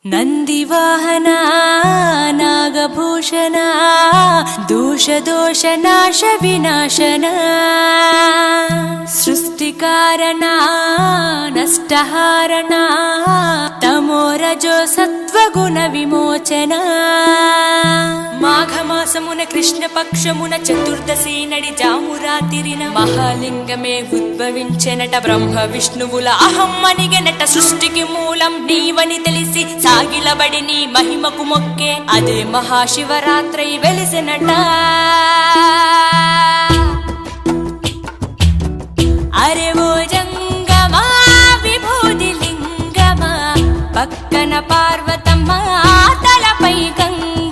ನಂದಿವಾಹನ ನಾಗಭೂಷಣ ದೋಷ ದೋಷ ನಾಶ ವಿನಾಶನ ಸೃಷ್ಟಿಕಾರಣ ನಷ್ಟಹಾರಣ తమోరజో సత్వగుణ విమోచన మాఘమాసమున కృష్ణపక్షమున చతుర్దశి నడి జామురాతిరిన మహాలింగమే ఉద్భవించెనట. బ్రహ్మ విష్ణువుల అహం అనిగెనట. సృష్టికి మూలం నీవని తెలిసి సాగిలబడి నీ మహిమకు మొక్కే అదే మహాశివరాత్రి వెలిసెనట. అరే ఓ జంగమా విభూది లింగమా, పక్కన పార్వతమ్మ తలపై గంగ